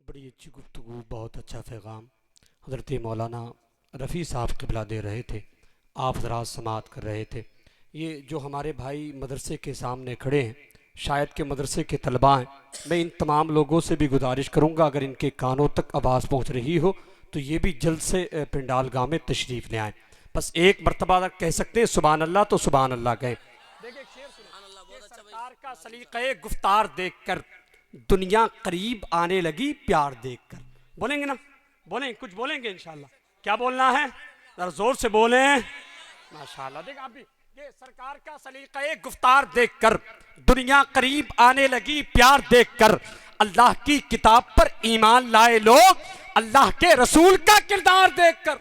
बड़ी अच्छी गुफ्तगू, बहुत अच्छा पैगाम हज़रत मौलाना रफ़ी साहब क़िबला दे रहे थे। आप ज़रा समाअत कर रहे थे। ये जो हमारे भाई मदरसे के सामने खड़े हैं, शायद के मदरसे के तलबा हैं। मैं इन तमाम लोगों से भी गुजारिश करूँगा, अगर इनके कानों तक आवाज़ पहुँच रही हो तो ये भी जल्द से पिंडाल गाह में तशरीफ़ ले आएँ। बस एक मरतबा अगर कह सकते हैं सुबहान अल्लाह तो सुबहान अल्लाह कहें। देखिए सरकार का सलीक़े गुफ्तार देखकर दुनिया करीब आने लगी प्यार देखकर। बोलेंगे ना? बोलें, कुछ बोलेंगे इंशाल्लाह। क्या बोलना है? जरा जोर से बोलें। माशाल्लाह। देख आप भी, ये सरकार का सलीक़े गुफ्तार देखकर दुनिया करीब आने लगी प्यार देखकर। अल्लाह की किताब पर ईमान लाए लोग अल्लाह के रसूल का किरदार देखकर।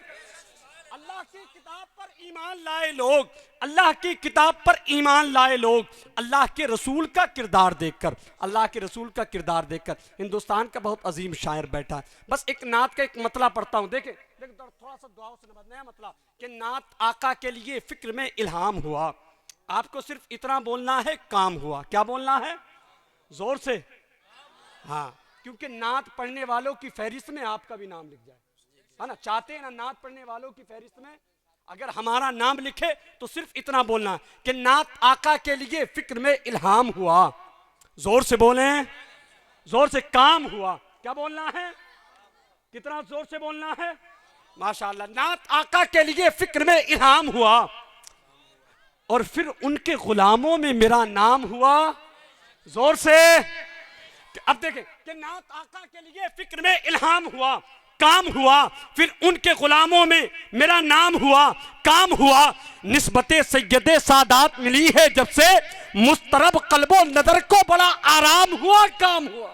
अल्लाह की किताब पर ईमान लाए लोग, अल्लाह की किताब पर ईमान लाए लोग अल्लाह के रसूल का किरदार देखकर। अल्लाह के रसूल का किरदार देखकर। हिंदुस्तान का बहुत अजीम शायर बैठा है। बस एक नात का एक मतला पढ़ता हूँ। देखे थोड़ा सा दुआओं से नया मतलब कि नात आका के लिए फिक्र में इल्हाम हुआ। आपको सिर्फ इतना बोलना है, काम हुआ। क्या बोलना है? जोर से। हाँ, क्योंकि नात पढ़ने वालों की फहरिस्त में आपका भी नाम लिख जाए, है ना? चाहते हैं ना नात पढ़ने वालों की फहरिस्त में अगर हमारा नाम लिखे तो सिर्फ इतना बोलना कि नात आका के लिए फिक्र में इल्हाम हुआ। जोर से बोलें, जोर से। काम हुआ। क्या बोलना है? कितना जोर से बोलना है? माशाअल्लाह। नात आका के लिए फिक्र में इल्हाम हुआ और फिर उनके गुलामों में मेरा नाम हुआ। जोर से। अब देखें कि नात आका के लिए फिक्र में इल्हाम हुआ, काम हुआ, फिर उनके गुलामों में मेरा नाम हुआ, काम हुआ। निस्बते सैयदे सादात मिली है जब से मुस्तरब कल्बो नजर को बड़ा आराम हुआ, काम हुआ।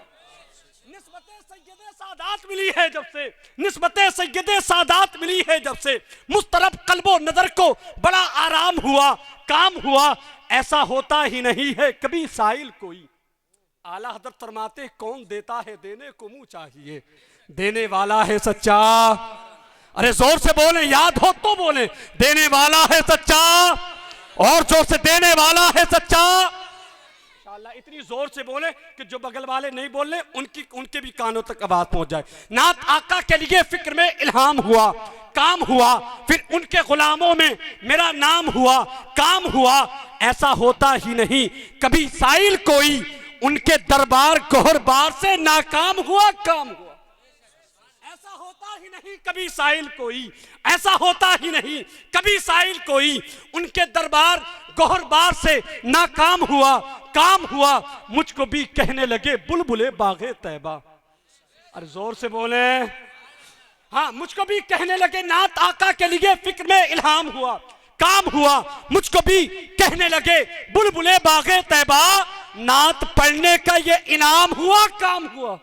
निस्बते सैयदे सादात मिली है जब से, निस्बते सैयदे सादात मिली है जब से मुस्तरब कल्बो नजर को बड़ा आराम हुआ, काम हुआ। ऐसा होता ही नहीं है कभी साइल कोई। आला हज़रत फरमाते कौन देता है देने को मुंह चाहिए, देने वाला है सच्चा। अरे जोर से बोले, याद हो तो बोले। देने वाला है सच्चा, और जोर से देने वाला है सच्चा। इंशाअल्लाह इतनी जोर से बोले कि जो बगल वाले नहीं बोल रहे उनके भी कानों तक आवाज पहुंच जाए। नात आका के लिए फिक्र में इल्हाम हुआ, काम हुआ, फिर उनके गुलामों में मेरा नाम हुआ, काम हुआ। ऐसा होता ही नहीं कभी साइल कोई, उनके दरबार गोहरबार से नाकाम हुआ, काम हुआ। ऐसा होता ही नहीं कभी साइल कोई, ऐसा होता ही नहीं कभी साइल कोई, उनके दरबार गोहरबार से नाकाम हुआ, काम हुआ। मुझको भी कहने लगे बुलबुले बागे तैबा। अरे जोर से बोले। हाँ, मुझको भी कहने लगे नात आका के लिए फिक्र में इल्हाम हुआ, काम हुआ। मुझको भी कहने लगे बुलबुले बागे तैबा। नात पढ़ने का ये इनाम हुआ, काम हुआ।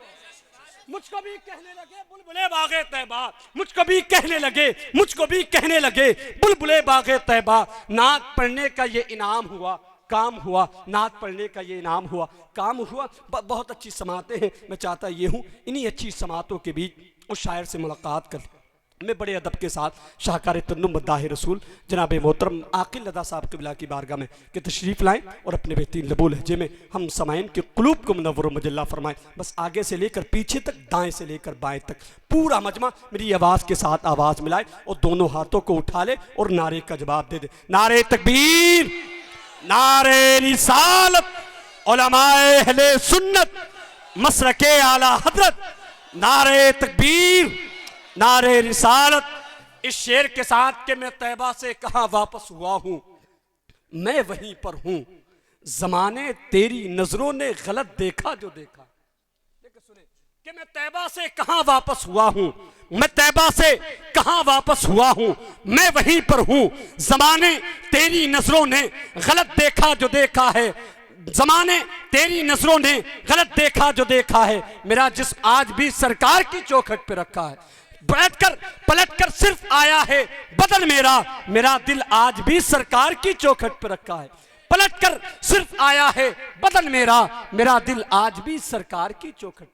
मुझको भी कहने लगे बुलबुले बागे तैबा, मुझको भी कहने लगे, मुझको भी कहने लगे बुलबुले बागे तैबा। नात पढ़ने का ये इनाम हुआ, काम हुआ। नात पढ़ने का ये इनाम हुआ, काम हुआ। बहुत अच्छी समातें हैं। मैं चाहता ये हूँ इन्हीं अच्छी समातों के बीच उस शायर से मुलाकात कर मैं बड़े अदब के साथ शाहकार तन्नुम मद्दाह रसूल जनाब मोहतरम आकिल लदा साहब क़िबला की बारगाह में कि तशरीफ़ लाएँ और अपने बेहतरीन लबो लहजे में हम समाइन के क़ुलूब को मुनव्वर व मुजल्ला फरमाएँ। बस आगे से लेकर पीछे तक, दाएं से लेकर बाएं तक पूरा मजमा मेरी आवाज़ के साथ आवाज़ मिलाए और दोनों हाथों को उठा ले और नारे का जवाब दे दे। नारे तकबीर, नारे रिसालत, उलमाए अहले सुन्नत, मसरके आला हज़रत। नारे तकबीर, नारे रिसालत। इस शेर के साथ कि मैं तैबा से कहाँ वापस हुआ हूँ, मैं वहीं पर हूँ। जमाने तेरी नजरों ने गलत देखा जो देखा। देखिए सुने कि मैं तैबा से कहाँ वापस हुआ हूँ, मैं तैबा से कहाँ वापस हुआ हूँ, मैं वहीं पर हूँ। जमाने तेरी नजरों ने गलत देखा जो देखा है, जमाने तेरी नजरों ने गलत देखा जो देखा है। मेरा जिस्म आज भी सरकार की चौखट पे रखा है, बैठकर पलटकर सिर्फ आया है बदन मेरा, मेरा दिल आज भी सरकार की चौखट पर रखा है। पलटकर सिर्फ आया है बदन मेरा, मेरा दिल आज भी सरकार की चौखट